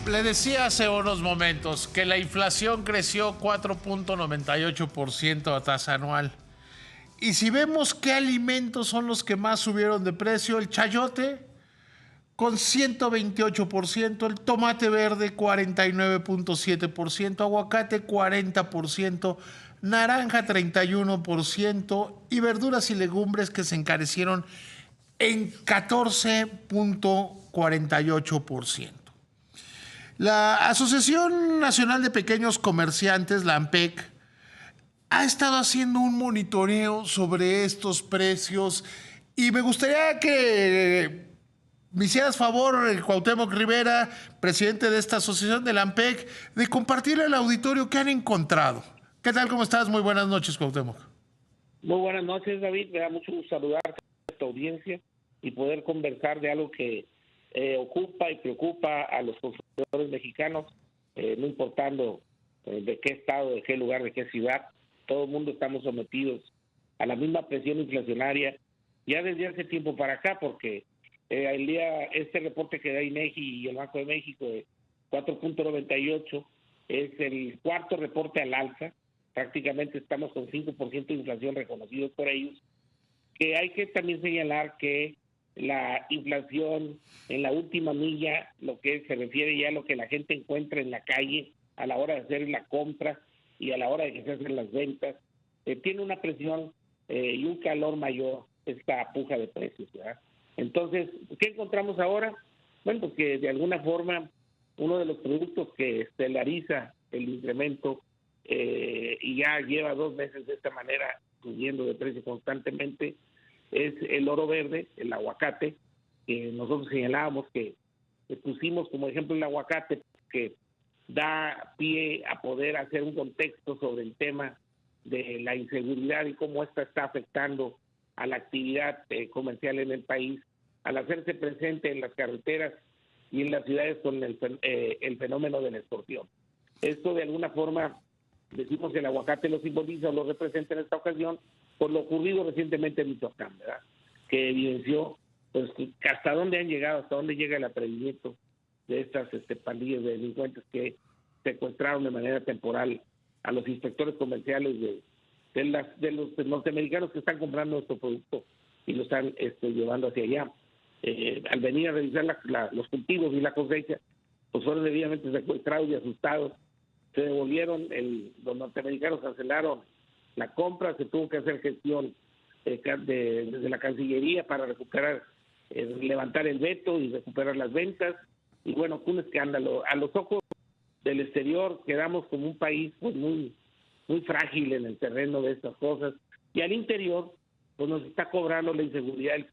Le decía hace unos momentos que la inflación creció 4.98% a tasa anual. Y si vemos qué alimentos son los que más subieron de precio, el chayote con 128%, el tomate verde 49.7%, aguacate 40%, naranja 31% y verduras y legumbres que se encarecieron en 14.48%. La Asociación Nacional de Pequeños Comerciantes, la ANPEC, ha estado haciendo un monitoreo sobre estos precios y me gustaría que me hicieras favor, Cuauhtémoc Rivera, presidente de esta asociación de la ANPEC, de compartirle al auditorio qué han encontrado. ¿Qué tal? ¿Cómo estás? Muy buenas noches, Cuauhtémoc. Muy buenas noches, David. Me da mucho gusto saludarte a esta audiencia y poder conversar de algo que ocupa y preocupa a los consumidores mexicanos, no importando de qué estado, de qué lugar, de qué ciudad. Todo el mundo estamos sometidos a la misma presión inflacionaria ya desde hace tiempo para acá, porque este reporte que da INEGI y el Banco de México de 4.98 es el cuarto reporte al alza. Prácticamente estamos con 5% de inflación reconocidos por ellos, que hay que también señalar que la inflación en la última milla, lo que se refiere ya a lo que la gente encuentra en la calle a la hora de hacer la compra y a la hora de que se hacen las ventas, tiene una presión y un calor mayor esta puja de precios, ¿verdad? Entonces, ¿qué encontramos ahora? Bueno, pues que de alguna forma uno de los productos que estelariza el incremento y ya lleva 2 meses de esta manera subiendo de precio constantemente, es el oro verde, el aguacate, que nosotros señalábamos que pusimos como ejemplo el aguacate, que da pie a poder hacer un contexto sobre el tema de la inseguridad y cómo esta está afectando a la actividad comercial en el país, al hacerse presente en las carreteras y en las ciudades con el fenómeno de la extorsión. Esto de alguna forma, decimos que el aguacate lo simboliza o lo representa en esta ocasión por lo ocurrido recientemente en Michoacán, ¿verdad? Que evidenció pues hasta dónde han llegado, hasta dónde llega el atrevimiento de estas pandillas de delincuentes que secuestraron de manera temporal a los inspectores comerciales de los norteamericanos que están comprando nuestro producto y lo están llevando hacia allá. Al venir a revisar los cultivos y la cosecha, pues fueron debidamente secuestrados y asustados. Se devolvieron, los norteamericanos cancelaron la compra, se tuvo que hacer gestión desde la Cancillería para recuperar, levantar el veto y recuperar las ventas. Y bueno, fue un escándalo. A los ojos del exterior quedamos como un país pues muy, muy frágil en el terreno de estas cosas. Y al interior, pues nos está cobrando la inseguridad, el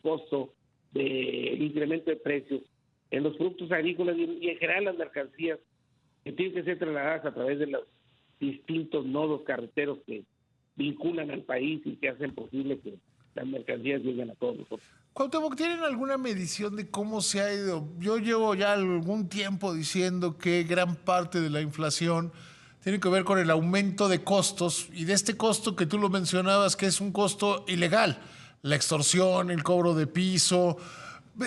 costo del incremento de precios en los productos agrícolas y en general las mercancías que tienen que ser trasladadas a través de los distintos nodos carreteros que vinculan al país y que hacen posible que las mercancías lleguen a todos nosotros. Cuauhtémoc, ¿tienen alguna medición de cómo se ha ido? Yo llevo ya algún tiempo diciendo que gran parte de la inflación tiene que ver con el aumento de costos y de este costo que tú lo mencionabas, que es un costo ilegal, la extorsión, el cobro de piso.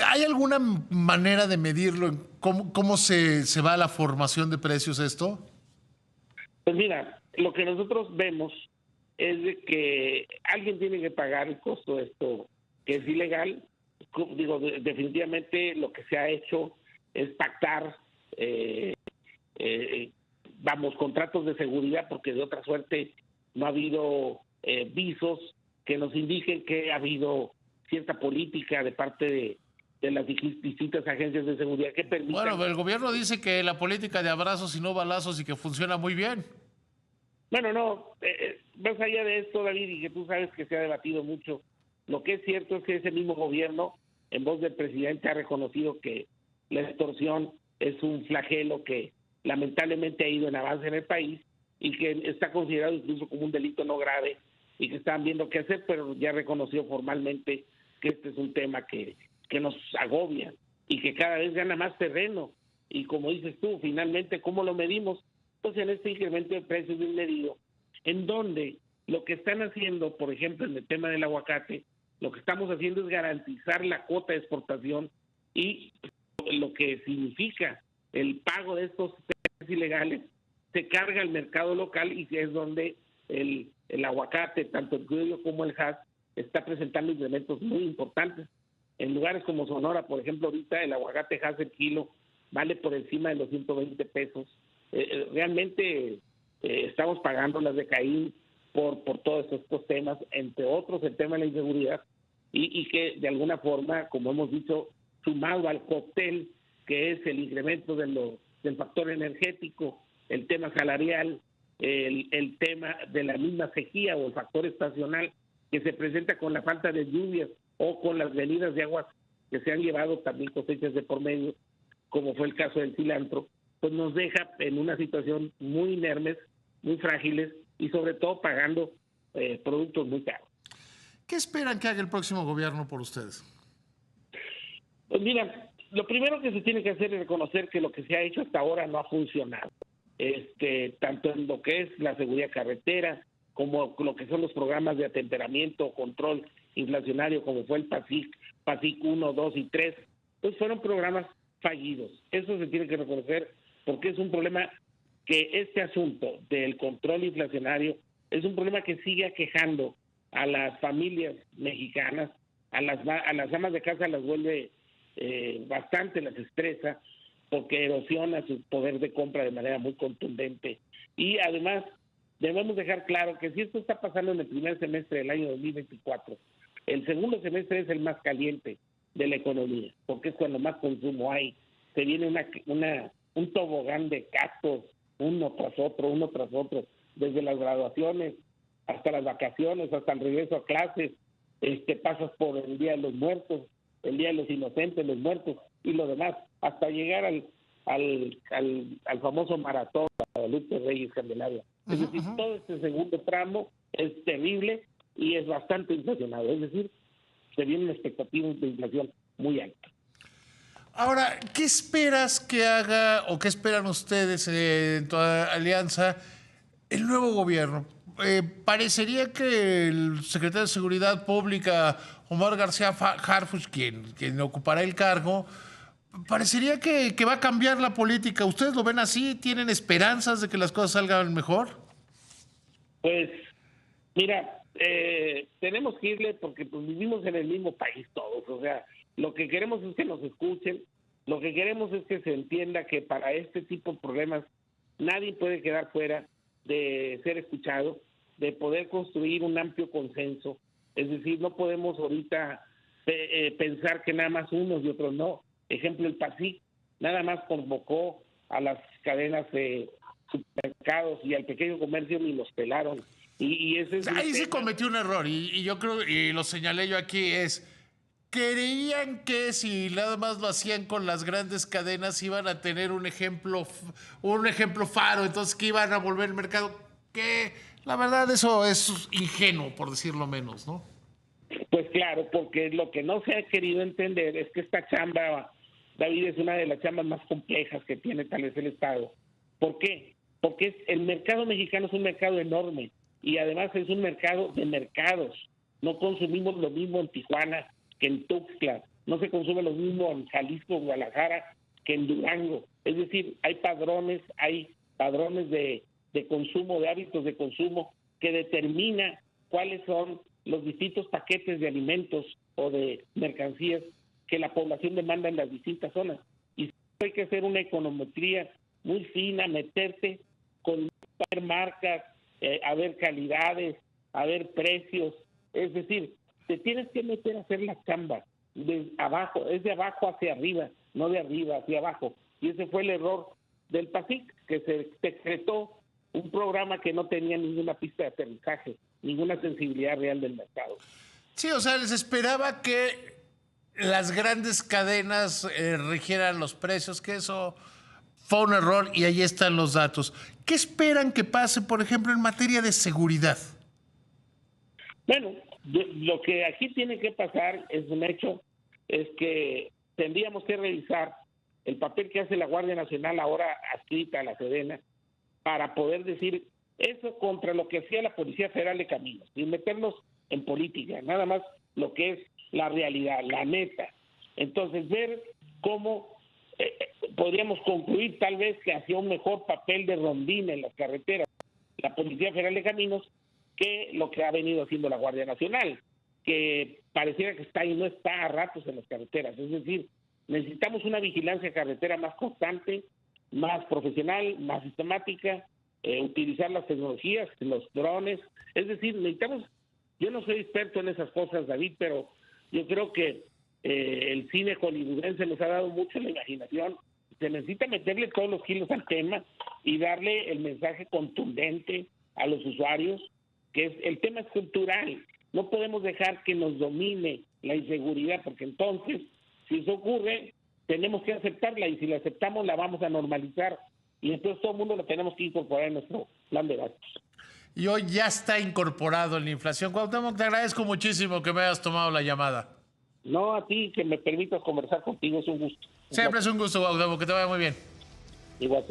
¿Hay alguna manera de medirlo? ¿Cómo se va a la formación de precios esto? Pues mira, lo que nosotros vemos es de que alguien tiene que pagar el costo de esto que es ilegal. Digo, definitivamente lo que se ha hecho es pactar, contratos de seguridad, porque de otra suerte no ha habido visos que nos indiquen que ha habido cierta política de parte de las distintas agencias de seguridad que permitan... Bueno, el gobierno dice que la política de abrazos y no balazos y que funciona muy bien. Bueno, no, más allá de esto, David, y que tú sabes que se ha debatido mucho, lo que es cierto es que ese mismo gobierno, en voz del presidente, ha reconocido que la extorsión es un flagelo que lamentablemente ha ido en avance en el país y que está considerado incluso como un delito no grave y que están viendo qué hacer, pero ya reconoció formalmente que este es un tema que nos agobia y que cada vez gana más terreno. Y como dices tú, finalmente, ¿cómo lo medimos? Pues en este incremento de precios bien medido, en donde lo que están haciendo, por ejemplo, en el tema del aguacate, lo que estamos haciendo es garantizar la cuota de exportación y lo que significa el pago de estos precios ilegales se carga al mercado local y es donde el aguacate, tanto el criollo como el Hass, está presentando incrementos muy importantes. En lugares como Sonora, por ejemplo, ahorita el aguacate Hass el kilo vale por encima de los 120 pesos. Realmente estamos pagando las de Caín por todos estos temas, entre otros el tema de la inseguridad, y que de alguna forma, como hemos dicho, sumado al cóctel que es el incremento del factor energético, el tema salarial, el tema de la misma sequía o el factor estacional que se presenta con la falta de lluvias o con las venidas de aguas que se han llevado también cosechas de por medio, como fue el caso del cilantro, pues nos deja en una situación muy inermes, muy frágiles y sobre todo pagando productos muy caros. ¿Qué esperan que haga el próximo gobierno por ustedes? Pues mira, lo primero que se tiene que hacer es reconocer que lo que se ha hecho hasta ahora no ha funcionado. Tanto en lo que es la seguridad carretera, como lo que son los programas de atemperamiento, control inflacionario, como fue el PASIC 1, 2 y 3, pues fueron programas fallidos. Eso se tiene que reconocer porque es un problema que este asunto del control inflacionario es un problema que sigue aquejando a las familias mexicanas, a las amas de casa las vuelve bastante, las estresa, porque erosiona su poder de compra de manera muy contundente. Y además debemos dejar claro que si esto está pasando en el primer semestre del año 2024, el segundo semestre es el más caliente de la economía, porque es cuando más consumo hay. Se viene un tobogán de gastos, uno tras otro, desde las graduaciones hasta las vacaciones, hasta el regreso a clases, pasas por el Día de los Muertos, el Día de los Inocentes, los muertos y lo demás, hasta llegar al famoso maratón de Guadalupe Reyes Candelaria. Es decir, todo este segundo tramo es terrible y es bastante inflacionado. Es decir, se vienen expectativas de inflación muy altas. Ahora, ¿qué esperas que haga o qué esperan ustedes en toda alianza el nuevo gobierno? Parecería que el secretario de Seguridad Pública, Omar García Harfuch, quien ocupará el cargo, parecería que va a cambiar la política. ¿Ustedes lo ven así? ¿Tienen esperanzas de que las cosas salgan mejor? Pues, mira, tenemos que irle porque pues, vivimos en el mismo país todos. O sea, lo que queremos es que nos escuchen, lo que queremos es que se entienda que para este tipo de problemas nadie puede quedar fuera de ser escuchado, de poder construir un amplio consenso. Es decir, no podemos ahorita pensar que nada más unos y otros no. Ejemplo, el PASIC nada más convocó a las cadenas de supermercados y al pequeño comercio ni los pelaron. Y ese es ahí se cometió un error y yo creo, y lo señalé yo aquí, creían que si nada más lo hacían con las grandes cadenas iban a tener un ejemplo faro, entonces que iban a volver el mercado, que la verdad eso es ingenuo, por decirlo menos, ¿no? Pues claro, porque lo que no se ha querido entender es que esta chamba, David, es una de las chambas más complejas que tiene tal vez el Estado. ¿Por qué? Porque el mercado mexicano es un mercado enorme y además es un mercado de mercados. No consumimos lo mismo en Tijuana que en Tuxtla, no se consume lo mismo en Jalisco, Guadalajara, que en Durango. Es decir, hay padrones de consumo, de hábitos de consumo, que determina cuáles son los distintos paquetes de alimentos o de mercancías que la población demanda en las distintas zonas. Y hay que hacer una econometría muy fina, meterte con ver marcas, a ver calidades, a ver precios. Es decir, te tienes que meter a hacer la chamba de abajo, es de abajo hacia arriba, no de arriba hacia abajo. Y ese fue el error del PASIC, que se decretó un programa que no tenía ninguna pista de aterrizaje, ninguna sensibilidad real del mercado. Sí, o sea, les esperaba que las grandes cadenas rigieran los precios, que eso fue un error y ahí están los datos. ¿Qué esperan que pase, por ejemplo, en materia de seguridad? Bueno, lo que aquí tiene que pasar es un hecho, es que tendríamos que revisar el papel que hace la Guardia Nacional ahora adscrita a la Sedena para poder decir eso contra lo que hacía la Policía Federal de Caminos, sin meternos en política, nada más lo que es la realidad, la neta. Entonces, ver cómo podríamos concluir tal vez que hacía un mejor papel de rondín en las carreteras la Policía Federal de Caminos que lo que ha venido haciendo la Guardia Nacional, que pareciera que está y no está a ratos en las carreteras. Es decir, necesitamos una vigilancia carretera más constante, más profesional, más sistemática, utilizar las tecnologías, los drones. Es decir, necesitamos, yo no soy experto en esas cosas, David, pero yo creo que el cine hollywoodense nos ha dado mucho la imaginación. Se necesita meterle todos los kilos al tema y darle el mensaje contundente a los usuarios, que es el tema es cultural. No podemos dejar que nos domine la inseguridad, porque entonces, si eso ocurre, tenemos que aceptarla, y si la aceptamos, la vamos a normalizar. Y entonces todo el mundo lo tenemos que incorporar en nuestro plan de gastos. Y hoy ya está incorporado en la inflación. Cuauhtémoc, te agradezco muchísimo que me hayas tomado la llamada. No, a ti, que me permitas conversar contigo, es un gusto. Siempre es un gusto, Cuauhtémoc, que te vaya muy bien. Igual.